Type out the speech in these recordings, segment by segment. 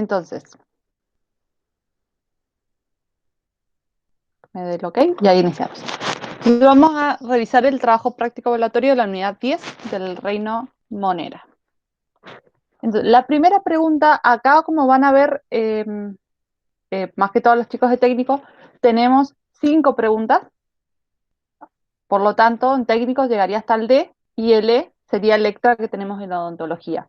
Entonces, me doy el ok y ahí iniciamos. Entonces, vamos a revisar el trabajo práctico evaluatorio de la unidad 10 del Reino Monera. Entonces, la primera pregunta, acá como van a ver, más que todos los chicos de técnico, tenemos 5 preguntas. Por lo tanto, en técnico llegaría hasta el D y el E sería el extra que tenemos en la odontología.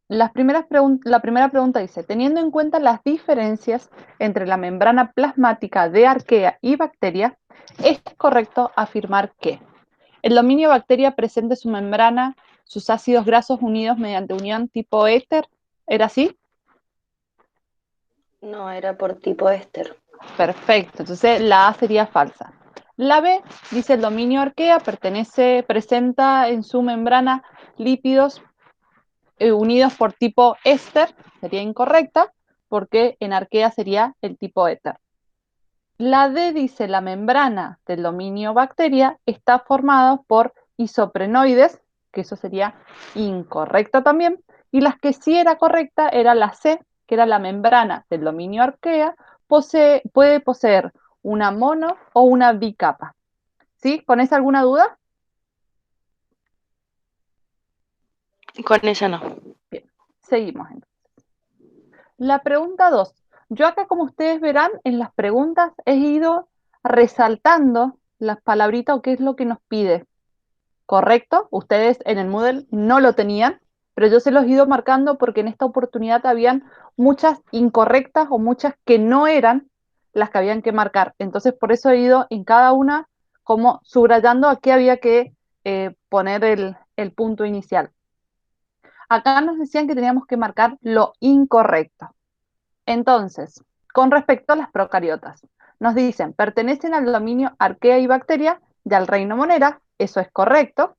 La primera pregunta dice, teniendo en cuenta las diferencias entre la membrana plasmática de arquea y bacteria, ¿es correcto afirmar que el dominio bacteria presente su membrana, sus ácidos grasos unidos mediante unión tipo éter? ¿Era así? No, era por tipo éster. Perfecto, entonces la A sería falsa. La B dice el dominio arquea presenta en su membrana lípidos unidos por tipo éster, sería incorrecta, porque en arquea sería el tipo éter. La D dice la membrana del dominio bacteria está formada por isoprenoides, que eso sería incorrecta también, y las que sí era correcta era la C, que era la membrana del dominio arquea, puede poseer una mono o una bicapa. ¿Sí? ¿Con esa alguna duda? Con esa no. Bien, seguimos entonces. La pregunta 2. Yo acá, como ustedes verán, en las preguntas he ido resaltando las palabritas o qué es lo que nos pide. ¿Correcto? Ustedes en el Moodle no lo tenían, pero yo se los he ido marcando porque en esta oportunidad habían muchas incorrectas o muchas que no eran las que habían que marcar. Entonces, por eso he ido en cada una como subrayando a qué había que poner el punto inicial. Acá nos decían que teníamos que marcar lo incorrecto. Entonces, con respecto a las procariotas, nos dicen, pertenecen al dominio arquea y bacteria y al reino monera, eso es correcto.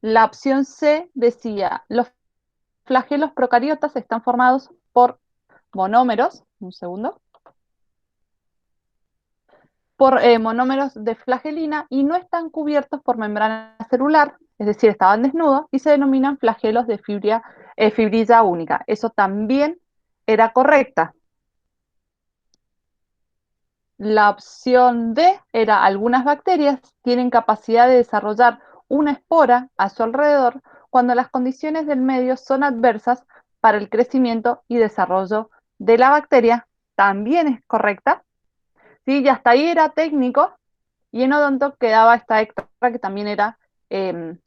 La opción C decía, los flagelos procariotas están formados por monómeros, un segundo, por monómeros de flagelina y no están cubiertos por membrana celular, es decir, estaban desnudos y se denominan flagelos de fibrilla única. Eso también era correcta. La opción D era algunas bacterias tienen capacidad de desarrollar una espora a su alrededor cuando las condiciones del medio son adversas para el crecimiento y desarrollo de la bacteria. También es correcta. ¿Sí? Y hasta ahí era técnico y en odonto quedaba esta extra que también era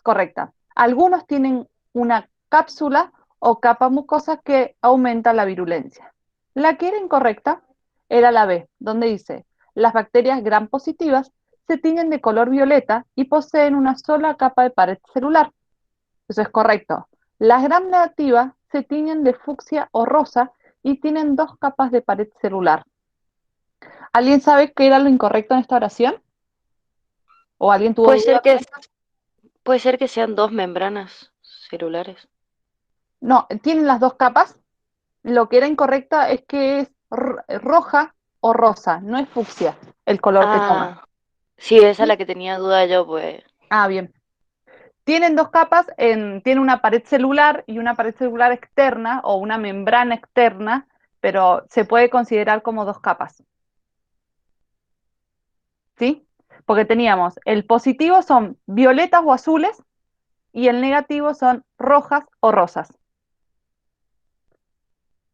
correcta. Algunos tienen una cápsula o capa mucosa que aumenta la virulencia. La que era incorrecta era la B, donde dice, las bacterias gram positivas se tiñen de color violeta y poseen una sola capa de pared celular. Eso es correcto. Las gram negativas se tiñen de fucsia o rosa y tienen dos capas de pared celular. ¿Alguien sabe qué era lo incorrecto en esta oración? ¿O alguien tuvo Puede duda ser con que, esto? puede ser que sean dos membranas celulares. No, tienen las dos capas. Lo que era incorrecta es que es roja o rosa, no es fucsia el color que toma. Ah, sí, esa es ¿Sí? la que tenía duda yo, pues. Ah, bien. Tienen dos capas, tiene una pared celular y una pared celular externa o una membrana externa, pero se puede considerar como dos capas. ¿Sí? Porque teníamos el positivo son violetas o azules y el negativo son rojas o rosas.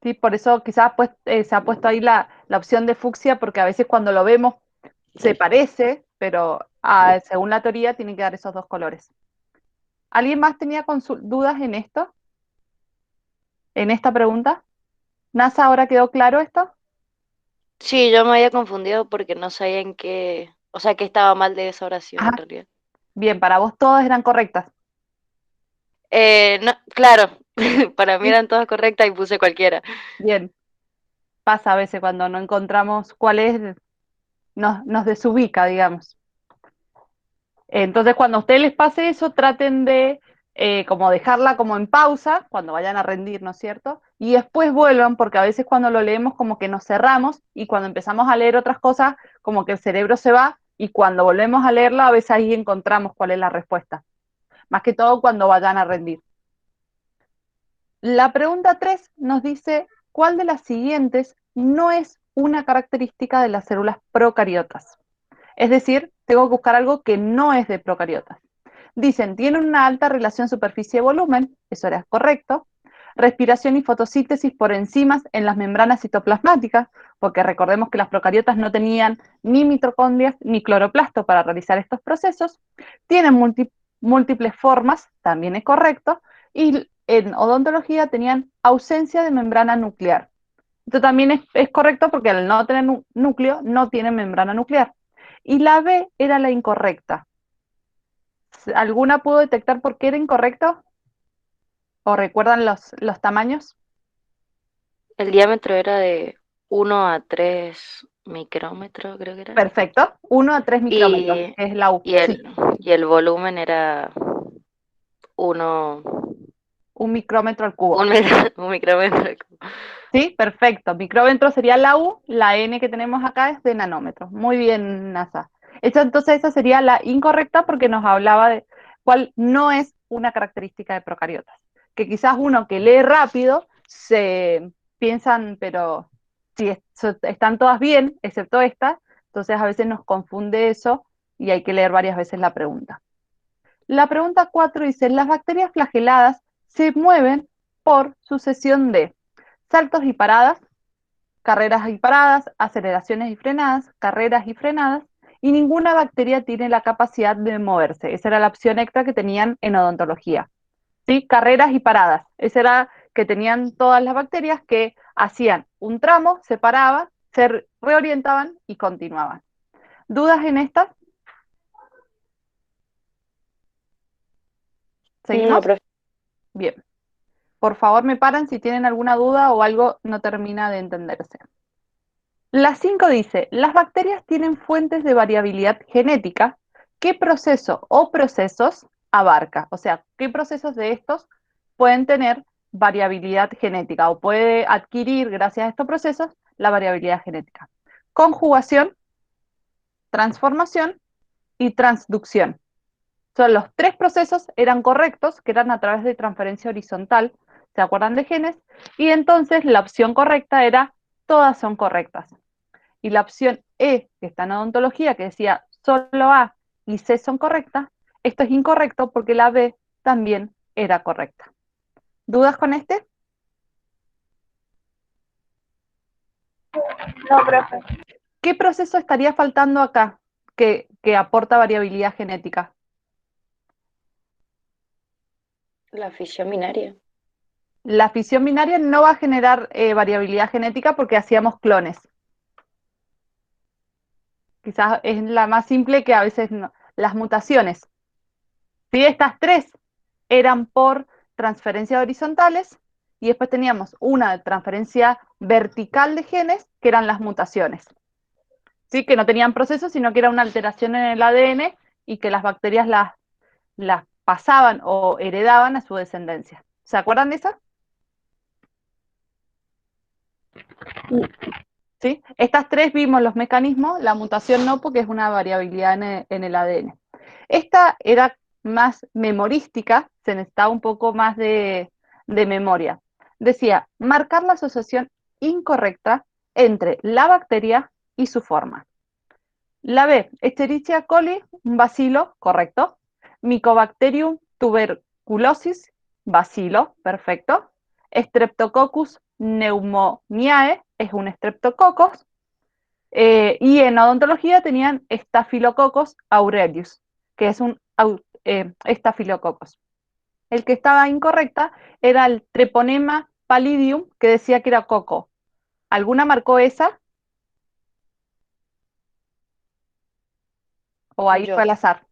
¿Sí? Por eso quizás pues, se ha puesto ahí la opción de fucsia, porque a veces cuando lo vemos se parece, pero según la teoría tiene que dar esos dos colores. ¿Alguien más tenía dudas en esto? ¿En esta pregunta? ¿NASA ahora quedó claro esto? Sí, yo me había confundido porque no sabía en qué, o sea, qué estaba mal de esa oración en Ajá. realidad. Bien, para vos todas eran correctas. No, claro, para mí ¿Sí? eran todas correctas y puse cualquiera. Bien, pasa a veces cuando no encontramos cuál es, nos desubica, digamos. Entonces, cuando a ustedes les pase eso, traten de como dejarla como en pausa cuando vayan a rendir, ¿no es cierto? Y después vuelvan, porque a veces cuando lo leemos como que nos cerramos y cuando empezamos a leer otras cosas, como que el cerebro se va y cuando volvemos a leerla, a veces ahí encontramos cuál es la respuesta. Más que todo cuando vayan a rendir. La pregunta 3 nos dice, ¿cuál de las siguientes no es una característica de las células procariotas? Es decir, tengo que buscar algo que no es de procariotas. Dicen, tienen una alta relación superficie-volumen, eso era correcto. Respiración y fotosíntesis por enzimas en las membranas citoplasmáticas, porque recordemos que las procariotas no tenían ni mitocondrias ni cloroplasto para realizar estos procesos. Tienen múltiples formas, también es correcto. Y en odontología tenían ausencia de membrana nuclear. Esto también es correcto porque al no tener núcleo, no tienen membrana nuclear. Y la B era la incorrecta. ¿Alguna pudo detectar por qué era incorrecto? ¿O recuerdan los tamaños? El diámetro era de 1 a 3 micrómetros, creo que era. Perfecto, 1 a 3 micrómetros, Y, que es la U, y, sí, el, y el volumen era uno, 1 micrómetro al cubo. un micrómetro. Sí, perfecto. Micrómetro sería la U, la N que tenemos acá es de nanómetros. Muy bien, NASA. Entonces esa sería la incorrecta porque nos hablaba de cuál no es una característica de procariotas. Que quizás uno que lee rápido se piensan, pero si están todas bien, excepto esta, entonces a veces nos confunde eso y hay que leer varias veces la pregunta. La pregunta 4 dice, las bacterias flageladas se mueven por sucesión de saltos y paradas, carreras y paradas, aceleraciones y frenadas, carreras y frenadas, y ninguna bacteria tiene la capacidad de moverse. Esa era la opción extra que tenían en odontología. ¿Sí? Carreras y paradas. Esa era que tenían todas las bacterias que hacían un tramo, se paraban, se reorientaban y continuaban. ¿Dudas en estas? No, ¿Seguimos? profe. Bien. Por favor, me paran si tienen alguna duda o algo no termina de entenderse. La 5 dice, las bacterias tienen fuentes de variabilidad genética. ¿Qué proceso o procesos abarca? O sea, ¿qué procesos de estos pueden tener variabilidad genética o puede adquirir, gracias a estos procesos, la variabilidad genética? Conjugación, transformación y transducción. Son los tres procesos, eran correctos, que eran a través de transferencia horizontal, ¿se acuerdan de genes? Y entonces la opción correcta era, todas son correctas. Y la opción E, que está en odontología, que decía solo A y C son correctas, esto es incorrecto porque la B también era correcta. ¿Dudas con este? No, profe. ¿Qué proceso estaría faltando acá que aporta variabilidad genética? La fisión binaria. La fisión binaria no va a generar variabilidad genética porque hacíamos clones. Quizás es la más simple que a veces no. Las mutaciones. ¿Sí? Estas tres eran por transferencia horizontales y después teníamos una de transferencia vertical de genes, que eran las mutaciones. ¿Sí? Que no tenían proceso, sino que era una alteración en el ADN y que las bacterias las pasaban o heredaban a su descendencia. ¿Se acuerdan de esa? ¿Sí? Estas tres vimos los mecanismos, la mutación no, porque es una variabilidad en el ADN. Esta era más memorística, se necesitaba un poco más de memoria. Decía, marcar la asociación incorrecta entre la bacteria y su forma. La B, Escherichia coli, un bacilo, correcto. Mycobacterium tuberculosis, bacilo, perfecto. Streptococcus pneumoniae, es un streptococcus. Y en odontología tenían Staphylococcus aureus, que es un estafilococcus. El que estaba incorrecta era el Treponema pallidum, que decía que era coco. ¿Alguna marcó esa? ¿O ahí fue Yo, al azar?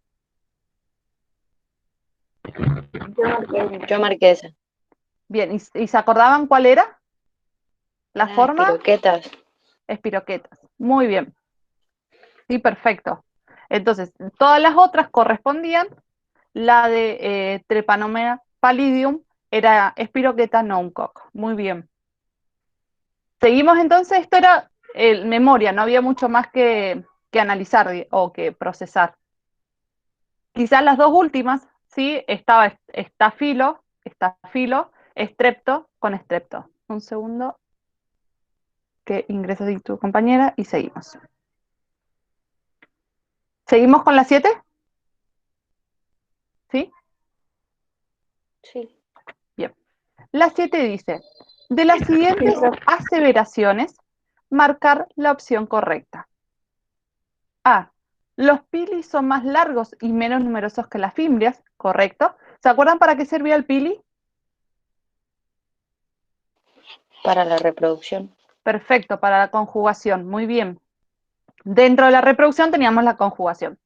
Yo marqué. yo marqué esa. Bien, ¿y se acordaban cuál era? La Las forma, espiroquetas. espiroquetas. Muy bien, sí, perfecto. Entonces, todas las otras correspondían. La de Treponema pallidum era espiroqueta, no un coco. Muy bien. Seguimos entonces, esto era memoria, no había mucho más que analizar o que procesar. Quizás las dos últimas, ¿sí? Estaba estafilo, Estrepto con estrepto. Un segundo que ingresa ahí tu compañera y seguimos. ¿Seguimos con la 7? ¿Sí? Sí. Bien. La 7 dice, de las siguientes aseveraciones, marcar la opción correcta. A. Los pili son más largos y menos numerosos que las fimbrias, correcto. ¿Se acuerdan para qué servía el pili? Para la reproducción. Perfecto, para la conjugación, muy bien. Dentro de la reproducción teníamos la conjugación.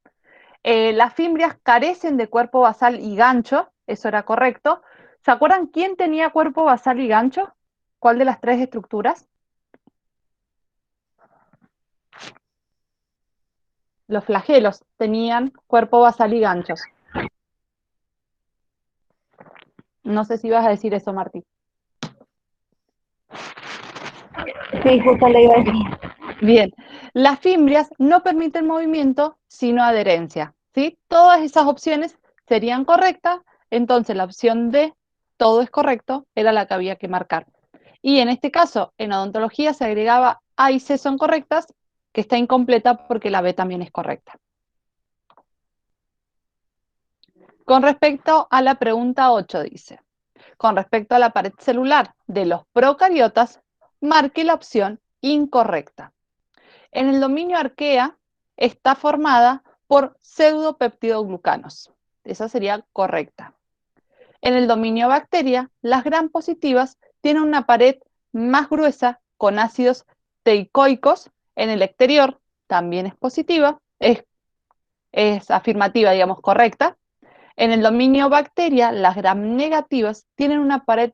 Las fimbrias carecen de cuerpo basal y gancho, eso era correcto. ¿Se acuerdan quién tenía cuerpo basal y gancho? ¿Cuál de las tres estructuras? Los flagelos tenían cuerpo basal y ganchos. No sé si vas a decir eso, Martí. Sí, justo le iba a decir. Bien, las fimbrias no permiten movimiento, sino adherencia, ¿sí? Todas esas opciones serían correctas, entonces la opción D, todo es correcto, era la que había que marcar. Y en este caso, en odontología se agregaba A y C son correctas, que está incompleta porque la B también es correcta. Con respecto a la pregunta 8 dice, con respecto a la pared celular de los procariotas, marque la opción incorrecta. En el dominio arquea está formada por pseudopeptidoglucanos. Esa sería correcta. En el dominio bacteria, las gram positivas tienen una pared más gruesa con ácidos teicoicos. En el exterior también es positiva, es afirmativa, digamos, correcta. En el dominio bacteria, las gram negativas tienen una pared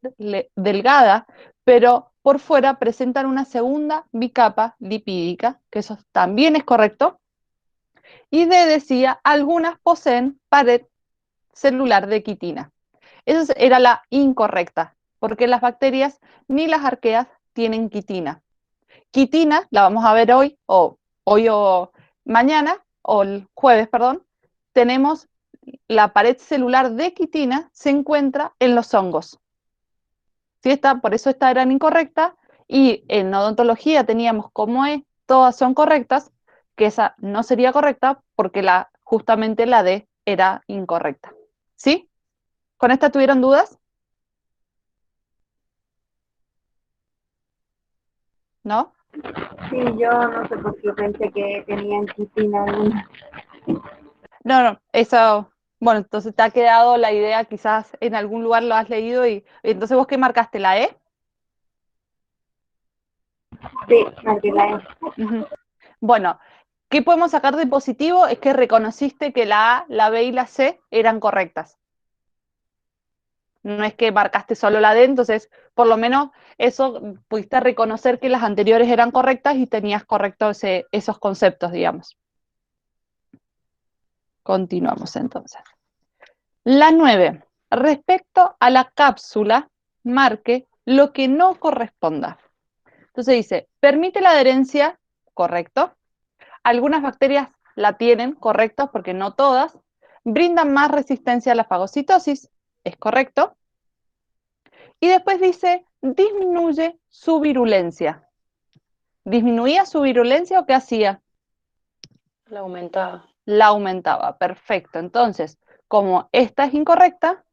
delgada, pero por fuera presentan una segunda bicapa lipídica, que eso también es correcto. Y D decía, algunas poseen pared celular de quitina. Esa era la incorrecta, porque las bacterias ni las arqueas tienen quitina. Quitina, la vamos a ver hoy o mañana, o el jueves, perdón, tenemos la pared celular de quitina se encuentra en los hongos. ¿Sí? Por eso esta eran incorrectas, y en odontología teníamos como E, todas son correctas, que esa no sería correcta porque justamente la D era incorrecta. ¿Sí? ¿Con esta tuvieron dudas? ¿No? Sí, yo no sé por qué pensé que tenían quitina alguna. No, eso, bueno, entonces te ha quedado la idea, quizás en algún lugar lo has leído y entonces vos qué marcaste, la E. Sí, marqué la E. Ujú. Bueno, ¿qué podemos sacar de positivo? Es que reconociste que la A, la B y la C eran correctas. No es que marcaste solo la D, entonces por lo menos eso pudiste reconocer que las anteriores eran correctas y tenías correctos esos conceptos, digamos. Continuamos entonces. La 9. Respecto a la cápsula, marque lo que no corresponda. Entonces dice, permite la adherencia, correcto. Algunas bacterias la tienen, correcto, porque no todas. Brindan más resistencia a la fagocitosis, es correcto. Y después dice, disminuye su virulencia. ¿Disminuía su virulencia o qué hacía? La aumentaba. La aumentaba, perfecto. Entonces, como esta es incorrecta,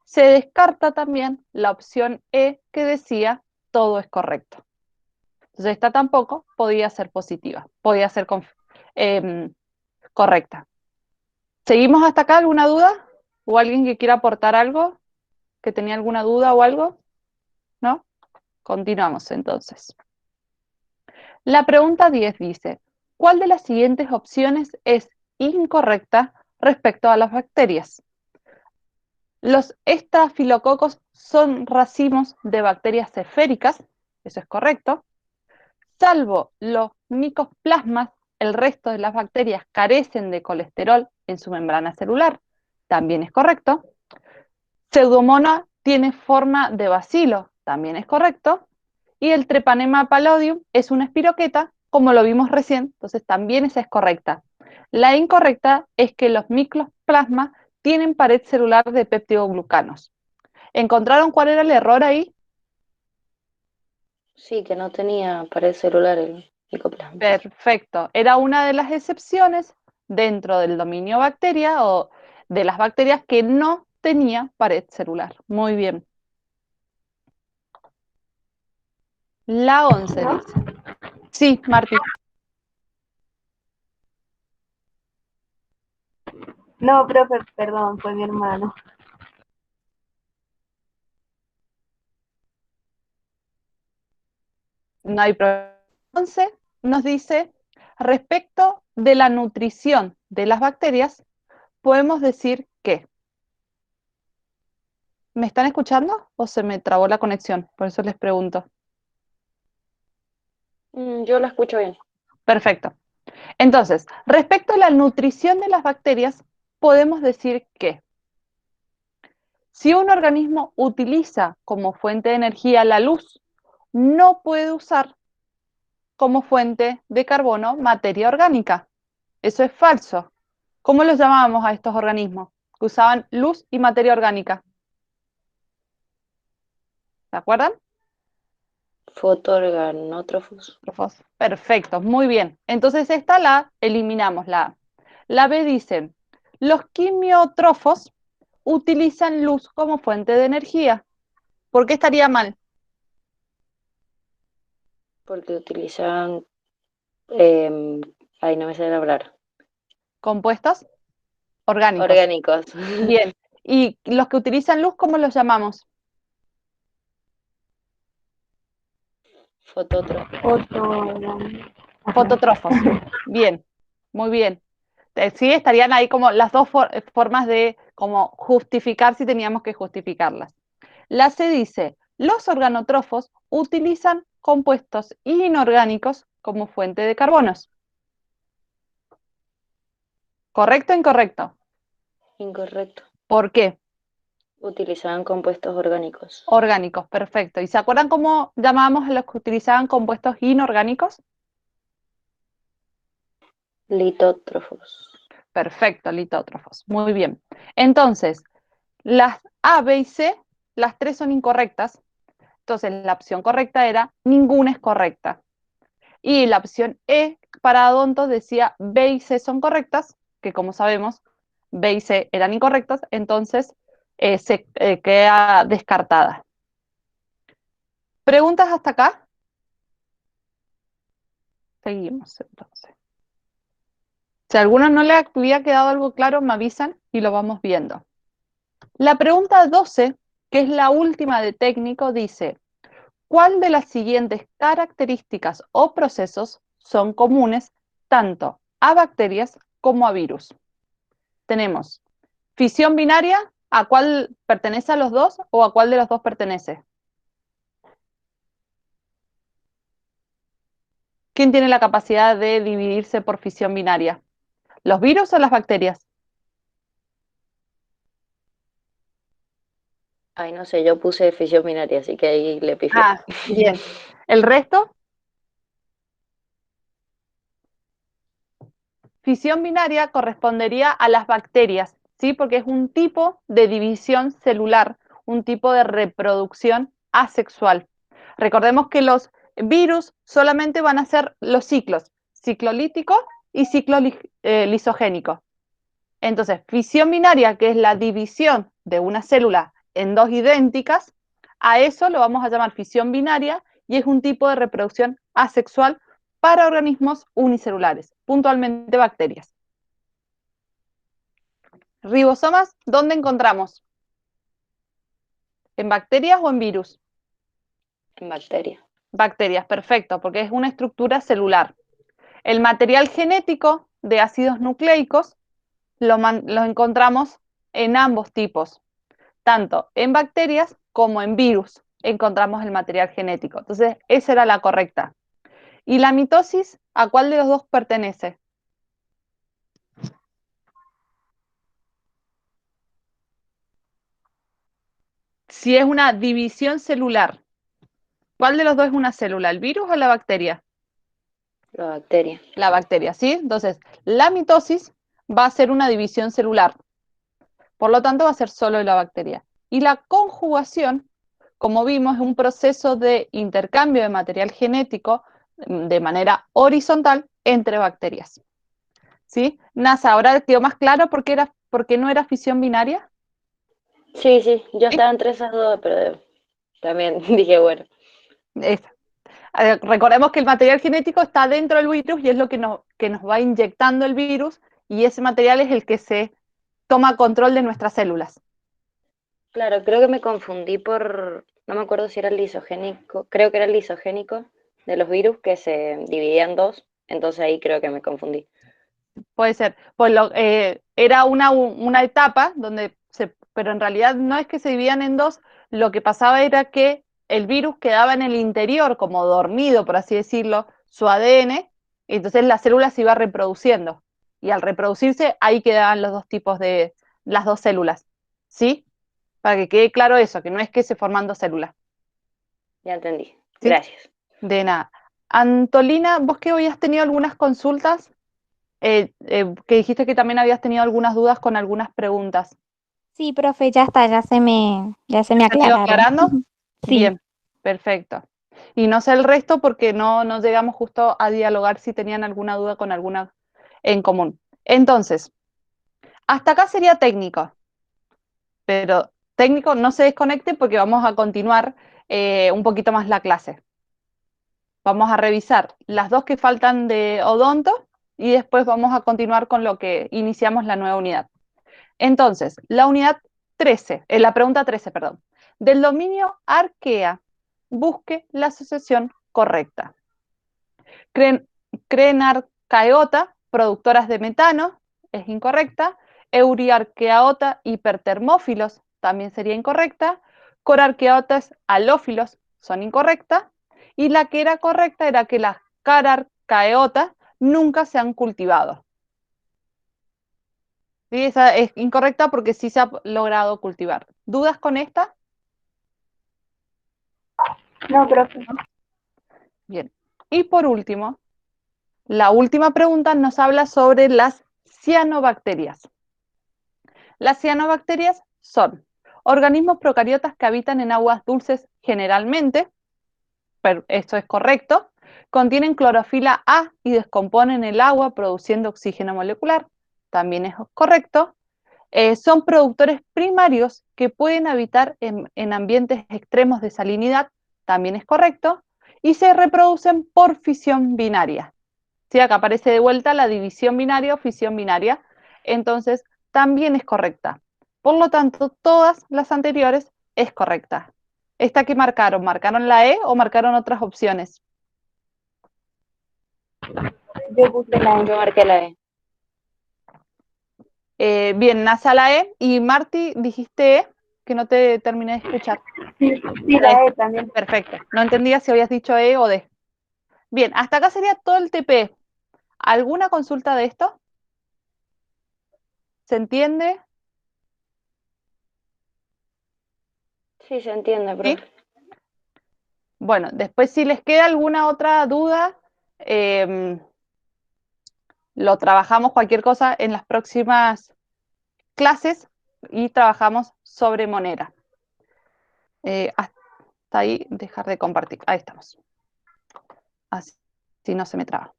se descarta también la opción E que decía todo es correcto. Entonces esta tampoco podía ser positiva, podía ser correcta. ¿Seguimos hasta acá? ¿Alguna duda? ¿O alguien que quiera aportar algo? ¿Que tenía alguna duda o algo? ¿No? Continuamos entonces. La pregunta 10 dice, ¿cuál de las siguientes opciones es incorrecta respecto a las bacterias? Los estafilococos son racimos de bacterias esféricas, eso es correcto. Salvo los micoplasmas, el resto de las bacterias carecen de colesterol en su membrana celular, también es correcto. Pseudomonas tiene forma de bacilo, también es correcto. Y el Treponema palladium es una espiroqueta, como lo vimos recién, entonces también esa es correcta. La incorrecta es que los micoplasmas tienen pared celular de peptidoglucanos. ¿Encontraron cuál era el error ahí? Sí, que no tenía pared celular el micoplasma. Perfecto. Era una de las excepciones dentro del dominio bacteria o de las bacterias que no tenía pared celular. Muy bien. La 11 ¿No? dice. Sí, Marti. No, profe, perdón, fue mi hermano. No hay problema. 11 nos dice, respecto de la nutrición de las bacterias, podemos decir que, ¿me están escuchando o se me trabó la conexión? Por eso les pregunto. Yo la escucho bien. Perfecto. Entonces, respecto a la nutrición de las bacterias, podemos decir que si un organismo utiliza como fuente de energía la luz, no puede usar como fuente de carbono materia orgánica. Eso es falso. ¿Cómo los llamábamos a estos organismos que usaban luz y materia orgánica? ¿Se acuerdan? Fotoorganótrofos. Perfecto, muy bien. Entonces esta la eliminamos, la A. La B dice, los quimiotrófos utilizan luz como fuente de energía. ¿Por qué estaría mal? Porque utilizaban, eh, ay, no me sé hablar. Compuestos orgánicos. Orgánicos. Bien. ¿Y los que utilizan luz, cómo los llamamos? Fotótrofos. Otro. Ajá. Fotótrofos. Bien, muy bien. Sí, estarían ahí como las dos formas de como justificar si teníamos que justificarlas. La C dice, los organotrófos utilizan compuestos inorgánicos como fuente de carbonos. ¿Correcto o incorrecto? Incorrecto. ¿Por qué? Utilizaban compuestos orgánicos. Orgánicos, perfecto. ¿Y se acuerdan cómo llamábamos a los que utilizaban compuestos inorgánicos? Litótrofos. Perfecto, litótrofos. Muy bien. Entonces, las A, B y C, las tres son incorrectas. Entonces, la opción correcta era ninguna es correcta. Y la opción E para Adonto decía B y C son correctas, que como sabemos, B y C eran incorrectas, entonces se queda descartada. ¿Preguntas hasta acá? Seguimos entonces. Si a alguno no le había quedado algo claro, me avisan y lo vamos viendo. La pregunta 12, que es la última de técnico, dice, ¿cuál de las siguientes características o procesos son comunes tanto a bacterias como a virus? Tenemos fisión binaria, ¿a cuál pertenece a los dos o a cuál de los dos pertenece? ¿Quién tiene la capacidad de dividirse por fisión binaria? ¿Los virus o las bacterias? Ay, no sé, yo puse fisión binaria, así que ahí le pifié. Ah, bien. ¿El resto? Fisión binaria correspondería a las bacterias, ¿sí? Porque es un tipo de división celular, un tipo de reproducción asexual. Recordemos que los virus solamente van a ser los ciclos, ciclo lítico y ciclo lisogénico. Entonces, fisión binaria, que es la división de una célula en dos idénticas, a eso lo vamos a llamar fisión binaria y es un tipo de reproducción asexual para organismos unicelulares, puntualmente bacterias. Ribosomas, ¿dónde encontramos? ¿En bacterias o en virus? En bacterias. Bacterias, perfecto, porque es una estructura celular. El material genético de ácidos nucleicos lo encontramos en ambos tipos, tanto en bacterias como en virus encontramos el material genético. Entonces, esa era la correcta. ¿Y la mitosis, a cuál de los dos pertenece? Si es una división celular, ¿cuál de los dos es una célula, el virus o la bacteria? La bacteria. La bacteria, ¿sí? Entonces, la mitosis va a ser una división celular, por lo tanto va a ser solo de la bacteria. Y la conjugación, como vimos, es un proceso de intercambio de material genético de manera horizontal entre bacterias. ¿Sí? NASA, ¿ahora quedó más claro por qué no era fisión binaria? Sí, sí, yo Sí. estaba entre esas dos, pero también dije, bueno, Esa. Recordemos que el material genético está dentro del virus y es lo que nos va inyectando el virus, y ese material es el que se toma control de nuestras células. claro, creo que me confundí no me acuerdo si era el lisogénico, creo que era el lisogénico de los virus que se dividía en dos, entonces ahí creo que me confundí. Puede ser. Era una etapa pero en realidad no es que se dividían en dos, lo que pasaba era que el virus quedaba en el interior, como dormido, por así decirlo, su ADN, y entonces la célula se iba reproduciendo. Y al reproducirse, ahí quedaban los dos tipos las dos células. ¿Sí? Para que quede claro eso, que no es que se forman dos células. Ya entendí, ¿Sí? gracias. De nada. Antolina, vos que hoy has tenido algunas consultas, que dijiste que también habías tenido algunas dudas con algunas preguntas. Sí, profe, ya está, ya se me ¿Se han ido aclararon. aclarando? Sí, Bien, perfecto. Y no sé el resto porque no llegamos justo a dialogar si tenían alguna duda con alguna en común. Entonces, hasta acá sería técnico, pero técnico no se desconecte porque vamos a continuar un poquito más la clase. Vamos a revisar las dos que faltan de odonto y después vamos a continuar con lo que iniciamos la nueva unidad. Entonces, la unidad 13, la pregunta 13, perdón. Del dominio arquea, busque la asociación correcta. Crenarcaeota, productoras de metano, es incorrecta. Euriarqueaota, hipertermófilos, también sería incorrecta. Corarqueotas, halófilos, son incorrectas. Y la que era correcta era que las cararcaeotas nunca se han cultivado. Sí, esa es incorrecta porque sí se ha logrado cultivar. ¿Dudas con esta? No, profe. Bien. Y por último, la última pregunta nos habla sobre las cianobacterias. Las cianobacterias son organismos procariotas que habitan en aguas dulces generalmente, pero esto es correcto, contienen clorofila A y descomponen el agua produciendo oxígeno molecular, también es correcto. Son productores primarios que pueden habitar en ambientes extremos de salinidad, también es correcto, y se reproducen por fisión binaria. ¿Sí? Acá aparece de vuelta la división binaria o fisión binaria, entonces también es correcta. Por lo tanto, todas las anteriores es correcta. ¿Esta que marcaron? ¿Marcaron la E o marcaron otras opciones? Yo puse la Yo E. marqué la E. Bien, NASA la E y Marti, dijiste E, que no te terminé de escuchar. Sí, sí, La E. la E también. Perfecto. No entendía si habías dicho E o D. Bien, hasta acá sería todo el TP. ¿Alguna consulta de esto? ¿Se entiende? Sí, se entiende, ¿Sí? profe. Bueno, después si les queda alguna otra duda, lo trabajamos cualquier cosa en las próximas clases y trabajamos sobre monera. Hasta ahí, dejar de compartir. Ahí estamos. Así no se me traba.